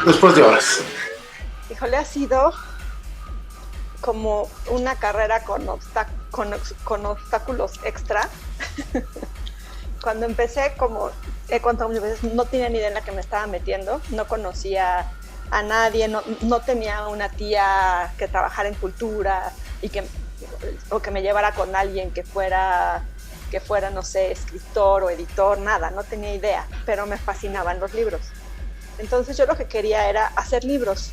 después de horas. Híjole, ha sido como una carrera con obstáculos extra. Cuando empecé, como he contado muchas veces, no tenía ni idea en la que me estaba metiendo, no conocía a nadie, no tenía una tía que trabajara en cultura y o que me llevara con alguien que fuera, no sé, escritor o editor, nada, no tenía idea, pero me fascinaban los libros. Entonces yo lo que quería era hacer libros.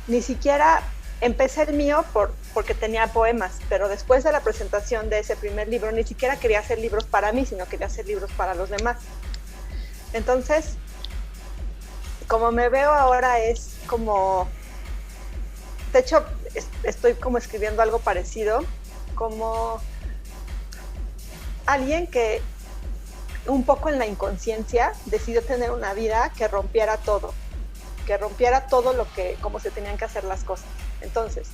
Ni siquiera empecé el mío porque tenía poemas, pero después de la presentación de ese primer libro, ni siquiera quería hacer libros para mí, sino quería hacer libros para los demás. Entonces, como me veo ahora es como, de hecho, estoy como escribiendo algo parecido, como alguien que un poco en la inconsciencia decidió tener una vida que rompiera todo lo que, como se tenían que hacer las cosas. Entonces,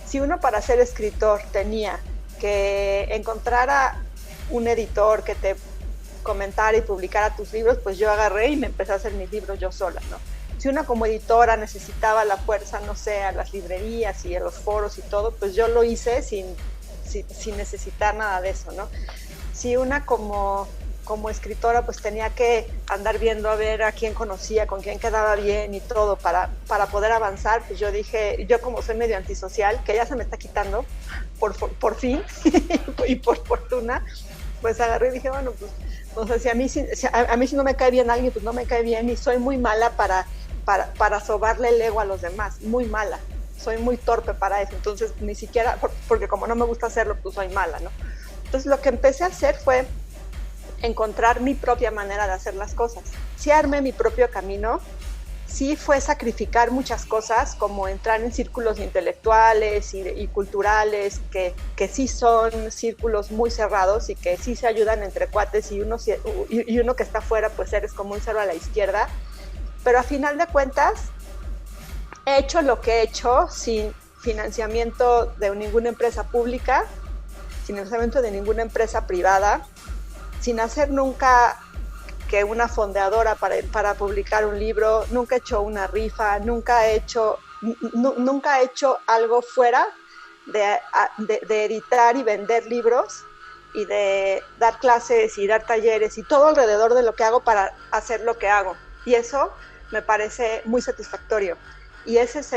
si uno para ser escritor tenía que encontrar a un editor que te comentara y publicara tus libros, pues yo agarré y me empecé a hacer mis libros yo sola, ¿no? Si uno como editora necesitaba la fuerza, no sé, a las librerías y a los foros y todo, pues yo lo hice sin necesitar nada de eso, ¿no? Si una como escritora pues tenía que andar viendo a ver a quién conocía, con quién quedaba bien y todo para poder avanzar, pues yo dije, yo como soy medio antisocial, que ya se me está quitando por fin y por fortuna, pues agarré y dije, bueno, pues o sea, a mí si no me cae bien alguien, pues no me cae bien y soy muy mala para sobarle el ego a los demás, muy mala, soy muy torpe para eso, entonces ni siquiera, porque como no me gusta hacerlo, pues soy mala, ¿no? Entonces lo que empecé a hacer fue encontrar mi propia manera de hacer las cosas. Sí armé mi propio camino, sí fue sacrificar muchas cosas, como entrar en círculos intelectuales y culturales, que sí son círculos muy cerrados y que sí se ayudan entre cuates y uno que está afuera, pues eres como un cero a la izquierda. Pero a final de cuentas, he hecho lo que he hecho sin financiamiento de ninguna empresa pública, sin financiamiento de ninguna empresa privada, sin hacer nunca que una fondeadora para publicar un libro, nunca he hecho una rifa, nunca he hecho algo fuera de editar y vender libros y de dar clases y dar talleres y todo alrededor de lo que hago para hacer lo que hago. Y eso me parece muy satisfactorio. Y ese es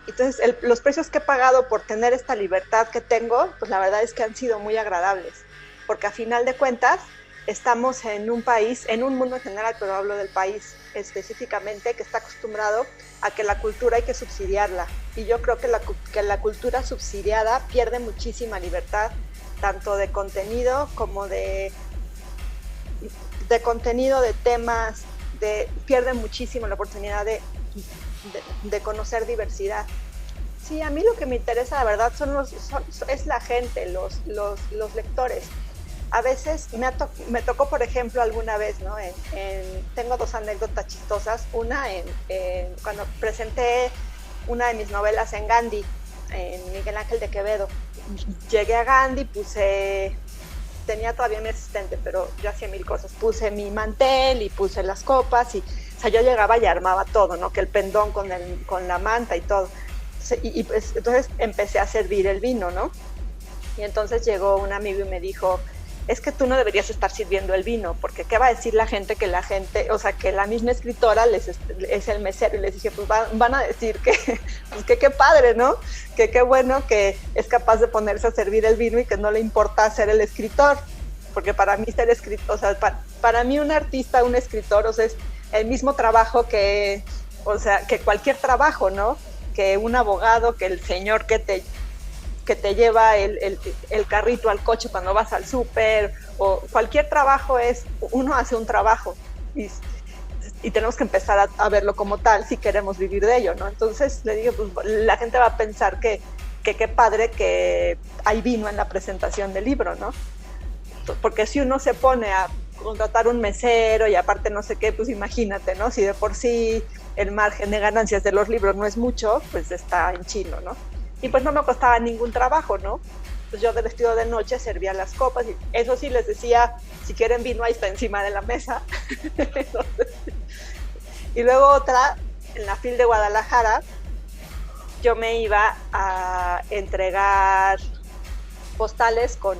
entonces los precios que he pagado por tener esta libertad que tengo, pues la verdad es que han sido muy agradables. Porque a final de cuentas estamos en un país, en un mundo en general, pero hablo del país específicamente, que está acostumbrado a que la cultura hay que subsidiarla. Y yo creo que la cultura subsidiada pierde muchísima libertad, tanto de contenido como de contenido, de temas, pierde muchísimo la oportunidad de conocer diversidad. Sí, a mí lo que me interesa, la verdad, es la gente, los lectores. A veces me tocó, por ejemplo, alguna vez, ¿no? Tengo dos anécdotas chistosas. Una, cuando presenté una de mis novelas en Gandhi, en Miguel Ángel de Quevedo. Llegué a Gandhi, tenía todavía mi asistente, pero yo hacía mil cosas. Puse mi mantel y puse las copas y, o sea, yo llegaba y armaba todo, ¿no? Que el pendón con la manta y todo. Pues, entonces empecé a servir el vino, ¿no? Y entonces llegó un amigo y me dijo, es que tú no deberías estar sirviendo el vino, porque ¿qué va a decir la gente? O sea, que la misma escritora es el mesero. Y les dije, pues van a decir pues que qué padre, ¿no? Que qué bueno que es capaz de ponerse a servir el vino y que no le importa ser el escritor, porque para mí ser escritor, o sea, para mí un artista, un escritor, o sea, es el mismo trabajo que cualquier trabajo, ¿no? Que un abogado, que el señor que te lleva el carrito al coche cuando vas al súper, o cualquier trabajo uno hace un trabajo y tenemos que empezar a verlo como tal si queremos vivir de ello, ¿no? Entonces le digo, pues la gente va a pensar que qué padre que hay vino en la presentación del libro, ¿no? Porque si uno se pone a contratar un mesero y aparte no sé qué, pues imagínate, ¿no? Si de por sí el margen de ganancias de los libros no es mucho, pues está en chino, ¿no? Y pues no me costaba ningún trabajo, ¿no? Pues yo de vestido de noche servía las copas y eso sí les decía, si quieren vino ahí está encima de la mesa. Entonces, Y luego otra, en la FIL de Guadalajara, yo me iba a entregar postales con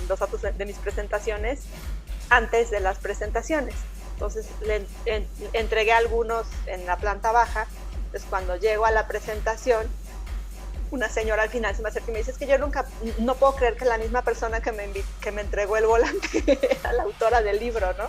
los datos de mis presentaciones antes de las presentaciones. Entonces le entregué algunos en la planta baja. Entonces cuando llego a la presentación, una señora al final se me acerca y me dice, es que yo no puedo creer que la misma persona que me entregó el volante era la autora del libro, ¿no?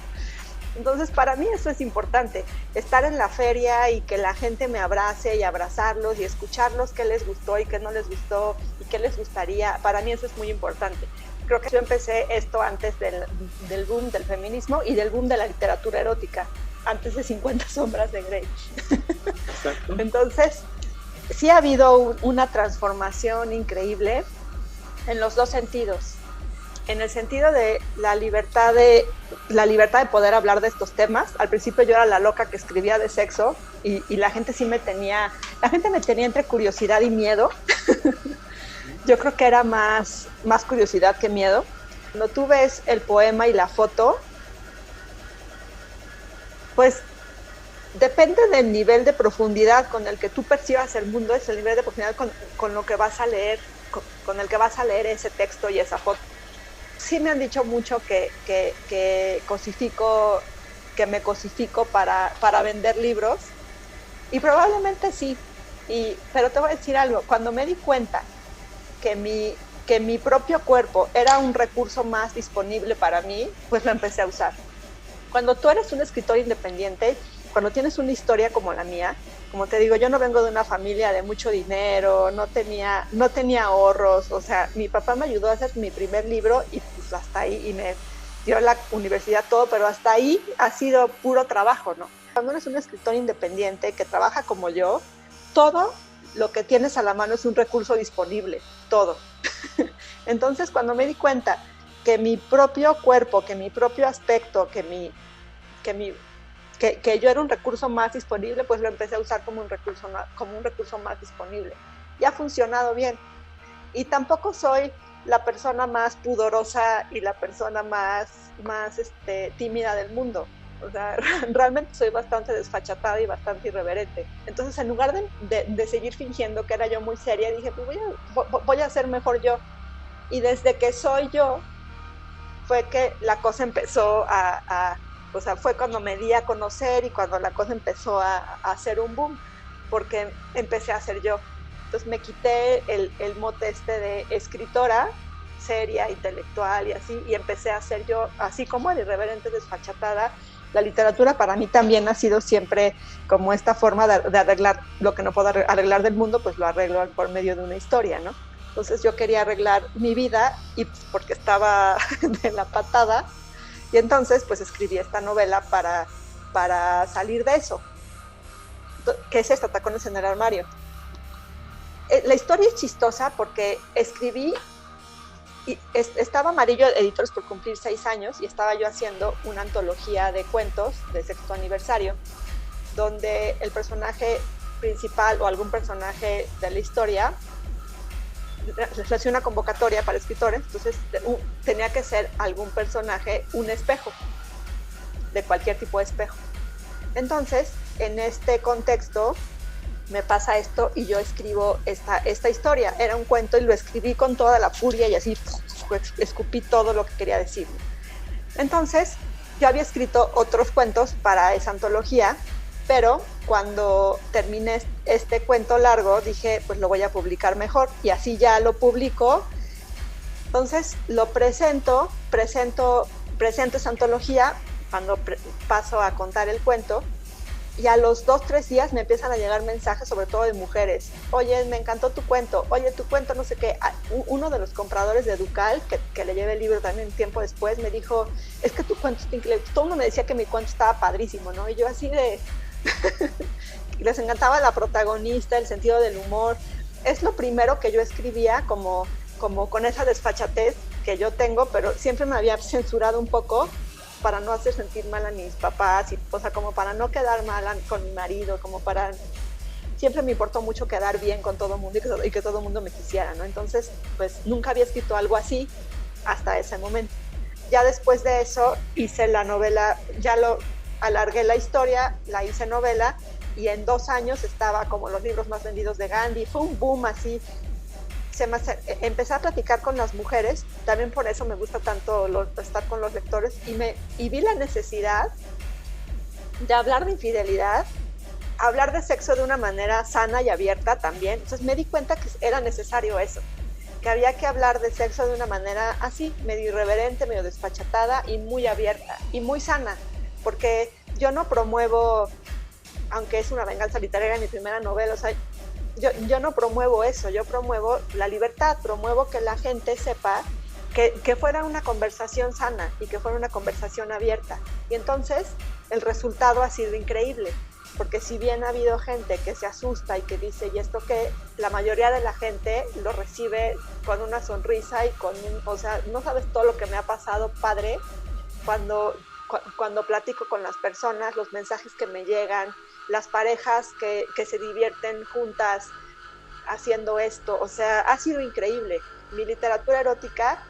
Entonces para mí eso es importante, estar en la feria y que la gente me abrace y abrazarlos y escucharlos qué les gustó y qué no les gustó y qué les gustaría. Para mí eso es muy importante. Creo que yo empecé esto antes del boom del feminismo y del boom de la literatura erótica, antes de 50 sombras de Grey. Exacto. Entonces, sí ha habido una transformación increíble en los dos sentidos. En el sentido de la libertad de poder hablar de estos temas. Al principio yo era la loca que escribía de sexo y la gente me tenía entre curiosidad y miedo. Yo creo que era más curiosidad que miedo. Cuando tú ves el poema y la foto, pues depende del nivel de profundidad con el que tú percibas el mundo, es el nivel de profundidad con lo que vas a leer, con el que vas a leer ese texto y esa foto. Sí me han dicho mucho que me cosifico para vender libros, y probablemente sí, pero te voy a decir algo, cuando me di cuenta que mi propio cuerpo era un recurso más disponible para mí, pues lo empecé a usar. Cuando tú eres un escritor independiente, cuando tienes una historia como la mía, como te digo, yo no vengo de una familia de mucho dinero, no tenía ahorros, o sea, mi papá me ayudó a hacer mi primer libro y pues hasta ahí, y me dio la universidad todo, pero hasta ahí ha sido puro trabajo, ¿no? Cuando eres un escritor independiente que trabaja como yo, todo lo que tienes a la mano es un recurso disponible, todo. Entonces, cuando me di cuenta que mi propio cuerpo, que mi propio aspecto, que yo era un recurso más disponible, pues lo empecé a usar como un recurso más disponible. Y ha funcionado bien. Y tampoco soy la persona más pudorosa y la persona más tímida del mundo. O sea, realmente soy bastante desfachatada y bastante irreverente. Entonces, en lugar de seguir fingiendo que era yo muy seria, dije, pues voy a ser mejor yo. Y desde que soy yo, fue que la cosa empezó o sea, fue cuando me di a conocer y cuando la cosa empezó a hacer un boom, porque empecé a ser yo. Entonces me quité el mote de escritora, seria, intelectual y así, y empecé a ser yo, así como el irreverente, desfachatada. La literatura para mí también ha sido siempre como esta forma de arreglar lo que no puedo arreglar del mundo, pues lo arreglo por medio de una historia, ¿no? Entonces yo quería arreglar mi vida y pues, porque estaba de la patada, y entonces pues escribí esta novela para salir de eso. ¿Qué es esto? Tacones en el armario. La historia es chistosa porque escribí, y estaba Amarillo Editores por cumplir 6 años y estaba yo haciendo una antología de cuentos de sexto aniversario, donde el personaje principal o algún personaje de la historia les hacía una convocatoria para escritores, entonces tenía que ser algún personaje un espejo, de cualquier tipo de espejo. Entonces, en este contexto, me pasa esto y yo escribo esta historia. Era un cuento y lo escribí con toda la furia y así escupí todo lo que quería decir. Entonces, yo había escrito otros cuentos para esa antología, pero cuando terminé este cuento largo dije, pues lo voy a publicar mejor, y así ya lo publico. Entonces lo presento esa antología cuando paso a contar el cuento, y a los 2-3 días me empiezan a llegar mensajes, sobre todo de mujeres. Oye, me encantó tu cuento, oye, tu cuento no sé qué. Uno de los compradores de Ducal, que le llevé el libro también tiempo después, me dijo, es que tu cuento está increíble. Todo el mundo me decía que mi cuento estaba padrísimo, ¿no? Y yo así de... les encantaba la protagonista, el sentido del humor. Es lo primero que yo escribía como con esa desfachatez que yo tengo, pero siempre me había censurado un poco para no hacer sentir mal a mis papás, o sea, como para no quedar mal con mi marido, siempre me importó mucho quedar bien con todo el mundo y que todo el mundo me quisiera, ¿no? Entonces, pues nunca había escrito algo así hasta ese momento. Ya después de eso hice la novela, alargué la historia, la hice novela y en 2 años estaba como los libros más vendidos de Gandhi, fue un boom así. Empecé a platicar con las mujeres, también por eso me gusta tanto estar con los lectores y vi la necesidad de hablar de infidelidad, hablar de sexo de una manera sana y abierta también. Entonces me di cuenta que era necesario eso, que había que hablar de sexo de una manera así, medio irreverente, medio despachatada y muy abierta y muy sana, porque yo no promuevo, aunque es una venganza literaria en mi primera novela, o sea, yo no promuevo eso, yo promuevo la libertad, promuevo que la gente sepa que fuera una conversación sana y que fuera una conversación abierta. Y entonces el resultado ha sido increíble, porque si bien ha habido gente que se asusta y que dice, ¿y esto qué? La mayoría de la gente lo recibe con una sonrisa y o sea, no sabes todo lo que me ha pasado, padre, cuando platico con las personas, los mensajes que me llegan, las parejas que se divierten juntas haciendo esto, o sea, ha sido increíble. Mi literatura erótica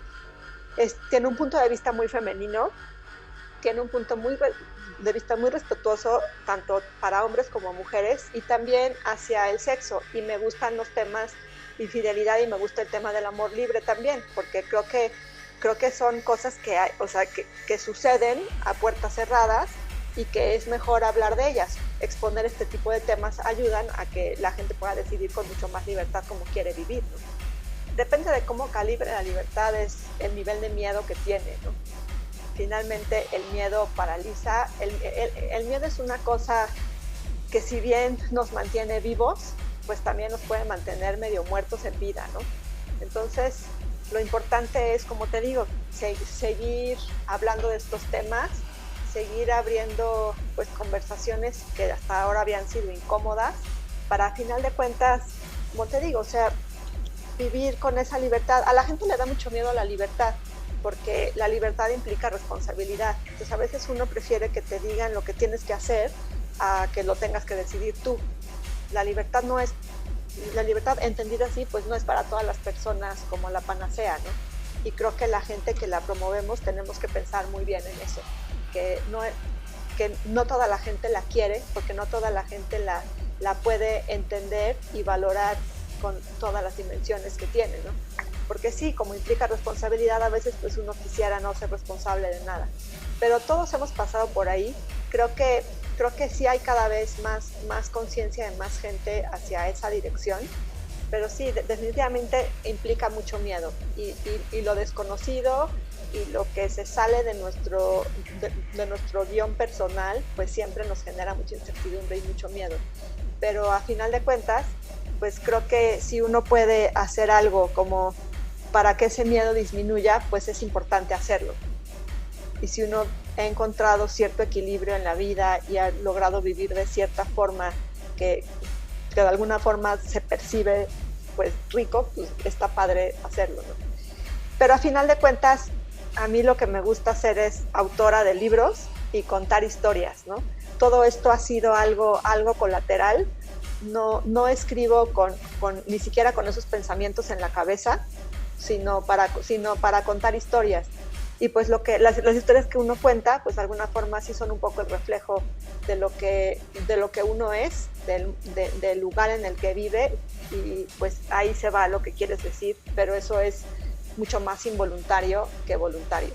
tiene un punto de vista muy femenino, tiene un punto de vista muy respetuoso tanto para hombres como mujeres y también hacia el sexo, y me gustan los temas de infidelidad y me gusta el tema del amor libre también, porque creo que son cosas que hay, o sea, que suceden a puertas cerradas y que es mejor hablar de ellas. Exponer este tipo de temas ayudan a que la gente pueda decidir con mucho más libertad cómo quiere vivir, ¿no? Depende de cómo calibre la libertad, es el nivel de miedo que tiene, ¿no? Finalmente el miedo paraliza, el miedo es una cosa que si bien nos mantiene vivos, pues también nos puede mantener medio muertos en vida, ¿no? Entonces, lo importante es, como te digo, seguir hablando de estos temas, seguir abriendo pues conversaciones que hasta ahora habían sido incómodas, para a final de cuentas, como te digo, o sea, vivir con esa libertad. A la gente le da mucho miedo a la libertad, porque la libertad implica responsabilidad. Entonces a veces uno prefiere que te digan lo que tienes que hacer a que lo tengas que decidir tú. La libertad entendida así, pues no es para todas las personas como la panacea, ¿no? Y creo que la gente que la promovemos tenemos que pensar muy bien en eso, que no toda la gente la quiere, porque no toda la gente la puede entender y valorar con todas las dimensiones que tiene, ¿no? Porque sí, como implica responsabilidad, a veces pues uno quisiera no ser responsable de nada. Pero todos hemos pasado por ahí. Creo que sí hay cada vez más conciencia de más gente hacia esa dirección. Pero sí, definitivamente implica mucho miedo. Y lo desconocido y lo que se sale de nuestro guión personal, pues siempre nos genera mucha incertidumbre y mucho miedo. Pero a final de cuentas, pues creo que si uno puede hacer algo como para que ese miedo disminuya, pues es importante hacerlo. Y si uno ha encontrado cierto equilibrio en la vida y ha logrado vivir de cierta forma que de alguna forma se percibe pues rico, pues está padre hacerlo, ¿no? Pero a final de cuentas, a mí lo que me gusta hacer es autora de libros y contar historias, ¿no? Todo esto ha sido algo colateral. No escribo ni siquiera con esos pensamientos en la cabeza, sino para contar historias. Y pues las historias que uno cuenta, pues de alguna forma sí son un poco el reflejo de lo que uno es, del lugar en el que vive, y pues ahí se va lo que quieres decir, pero eso es mucho más involuntario que voluntario.